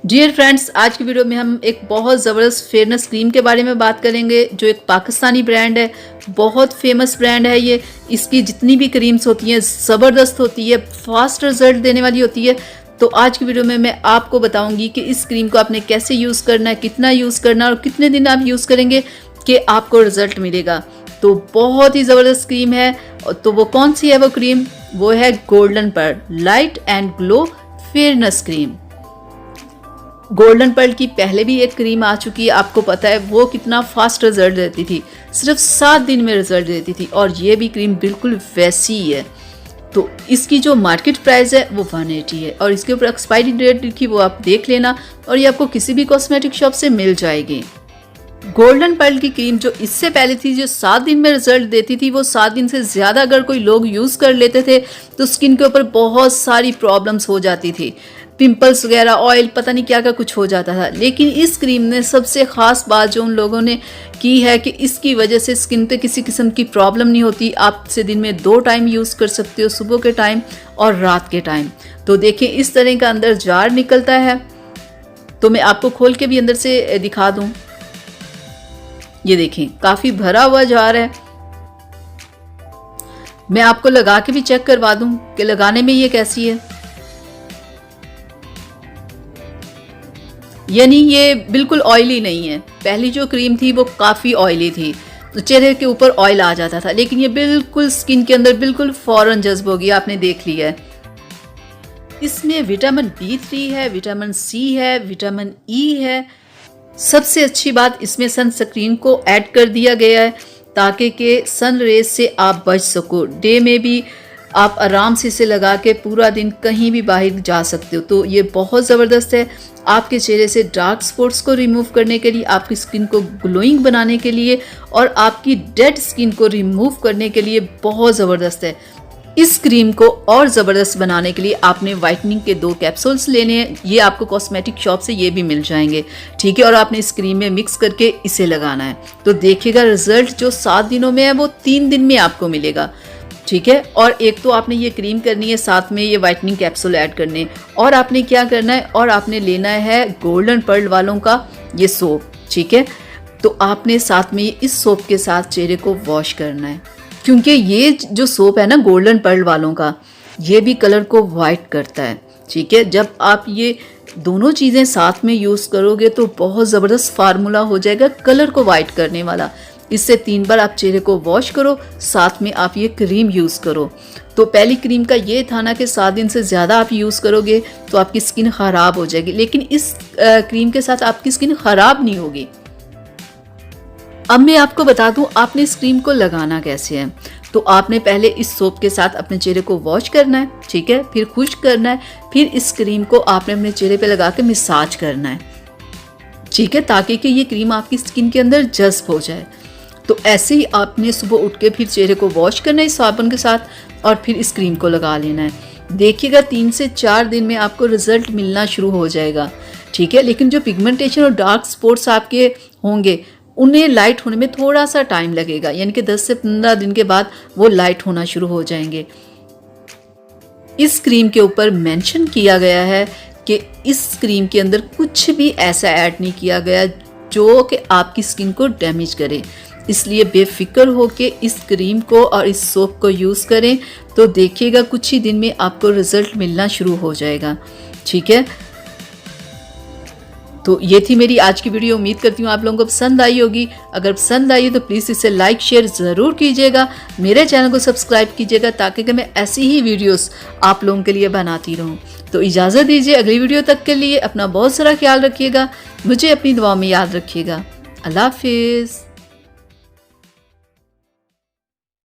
Dear friends, आज की video में हम एक बहुत ज़बरदस्त फेयरनेस क्रीम के बारे में बात करेंगे जो एक पाकिस्तानी ब्रांड है। बहुत फेमस ब्रांड है ये। इसकी जितनी भी क्रीम्स होती हैं ज़बरदस्त होती है, फास्ट रिजल्ट देने वाली होती है। तो आज की वीडियो में मैं आपको बताऊंगी कि इस क्रीम को आपने कैसे यूज़ करना है, कितना यूज़ करना है और कितने दिन आप यूज़ करेंगे कि आपको रिजल्ट मिलेगा। तो बहुत ही ज़बरदस्त क्रीम है। तो वो कौन सी है वो क्रीम? वो है Golden Pearl light and glow fairness cream. Golden Pearl की पहले भी एक क्रीम आ चुकी है, आपको पता है वो कितना फास्ट रिजल्ट देती थी, सिर्फ 7 दिन में रिजल्ट देती थी। और ये भी क्रीम बिल्कुल वैसी ही है। तो इसकी जो मार्केट प्राइस है वो 180 है और इसके ऊपर एक्सपायरी डेट लिखी वो आप देख लेना और ये आपको किसी भी कॉस्मेटिक शॉप से मिल जाएगी। गोल्डन पर्ल की क्रीम जो इससे पहले थी, जो 7 दिन में रिजल्ट देती थी, वो 7 दिन से ज़्यादा अगर कोई लोग यूज़ कर लेते थे तो स्किन के ऊपर बहुत सारी प्रॉब्लम्स हो जाती थी, पिंपल्स वगैरह, ऑयल, पता नहीं क्या क्या कुछ हो जाता था। लेकिन इस क्रीम ने सबसे ख़ास बात जो उन लोगों ने की है कि इसकी वजह से स्किन पे किसी किस्म की प्रॉब्लम नहीं होती। आप इसे दिन में 2 टाइम यूज़ कर सकते हो, सुबह के टाइम और रात के टाइम। तो देखिए इस तरह का अंदर जार निकलता है। तो मैं आपको खोल के भी अंदर से दिखा दूँ। ये देखें काफ़ी भरा हुआ जार है। मैं आपको लगा के भी चेक करवा दूं कि लगाने में ये कैसी है। यानी ये बिल्कुल ऑयली नहीं है। पहली जो क्रीम थी वो काफ़ी ऑयली थी, तो चेहरे के ऊपर ऑयल आ जाता था। लेकिन ये बिल्कुल स्किन के अंदर बिल्कुल फौरन जज्ब हो गया, आपने देख लिया है। इसमें विटामिन B3 है, विटामिन C है, विटामिन E है। सबसे अच्छी बात, इसमें सनस्क्रीन को ऐड कर दिया गया है ताकि के सन रेज से आप बच सको। डे में भी आप आराम से इसे लगा के पूरा दिन कहीं भी बाहर जा सकते हो। तो ये बहुत ज़बरदस्त है आपके चेहरे से डार्क स्पॉट्स को रिमूव करने के लिए, आपकी स्किन को ग्लोइंग बनाने के लिए और आपकी डेड स्किन को रिमूव करने के लिए बहुत ज़बरदस्त है। इस क्रीम को और ज़बरदस्त बनाने के लिए आपने वाइटनिंग के 2 कैप्सूल्स लेने हैं। ये आपको कॉस्मेटिक शॉप से ये भी मिल जाएंगे, ठीक है। और आपने इस क्रीम में मिक्स करके इसे लगाना है। तो देखिएगा रिजल्ट जो 7 दिनों में है वो 3 दिन में आपको मिलेगा, ठीक है। और एक तो आपने ये क्रीम करनी है, साथ में ये वाइटनिंग कैप्सूल ऐड करने। और आपने क्या करना है, और आपने लेना है गोल्डन पर्ल वालों का ये सोप, ठीक है। तो आपने साथ में इस सोप के साथ चेहरे को वॉश करना है, क्योंकि ये जो सोप है ना गोल्डन पर्ल वालों का, ये भी कलर को वाइट करता है, ठीक है। जब आप ये दोनों चीज़ें साथ में यूज़ करोगे तो बहुत ज़बरदस्त फार्मूला हो जाएगा कलर को वाइट करने वाला। इससे 3 बार आप चेहरे को वॉश करो, साथ में आप ये क्रीम यूज़ करो। तो पहली क्रीम का ये था ना कि 7 दिन से ज़्यादा आप यूज़ करोगे तो आपकी स्किन ख़राब हो जाएगी, लेकिन इस क्रीम के साथ आपकी स्किन ख़राब नहीं होगी। अब मैं आपको बता दूं आपने इस क्रीम को लगाना कैसे है। तो आपने पहले इस सोप के साथ अपने चेहरे को वॉश करना है, ठीक है, फिर खुश्क करना है, फिर इस क्रीम को आपने अपने चेहरे पे लगा के मसाज करना है, ठीक है, ताकि कि ये क्रीम आपकी स्किन के अंदर जज्ब हो जाए। तो ऐसे ही आपने सुबह उठ के फिर चेहरे को वॉश करना है इस साबुन के साथ और फिर इस क्रीम को लगा लेना है। देखिएगा 3 से 4 दिन में आपको रिजल्ट मिलना शुरू हो जाएगा, ठीक है। लेकिन जो पिगमेंटेशन और डार्क स्पॉट्स आपके होंगे उन्हें लाइट होने में थोड़ा सा टाइम लगेगा, यानी कि 10 से 15 दिन के बाद वो लाइट होना शुरू हो जाएंगे। इस क्रीम के ऊपर मेंशन किया गया है कि इस क्रीम के अंदर कुछ भी ऐसा ऐड नहीं किया गया जो कि आपकी स्किन को डैमेज करे। इसलिए बेफिक्र हो के इस क्रीम को और इस सोप को यूज़ करें। तो देखिएगा कुछ ही दिन में आपको रिजल्ट मिलना शुरू हो जाएगा, ठीक है। तो ये थी मेरी आज की वीडियो। उम्मीद करती हूँ आप लोगों को पसंद आई होगी। अगर पसंद आई तो प्लीज़ इसे लाइक शेयर ज़रूर कीजिएगा, मेरे चैनल को सब्सक्राइब कीजिएगा ताकि कि मैं ऐसी ही वीडियोस आप लोगों के लिए बनाती रहूँ। तो इजाज़त दीजिए, अगली वीडियो तक के लिए अपना बहुत सारा ख्याल रखिएगा, मुझे अपनी दुआ में याद रखिएगा। अल्लाह हाफिज़।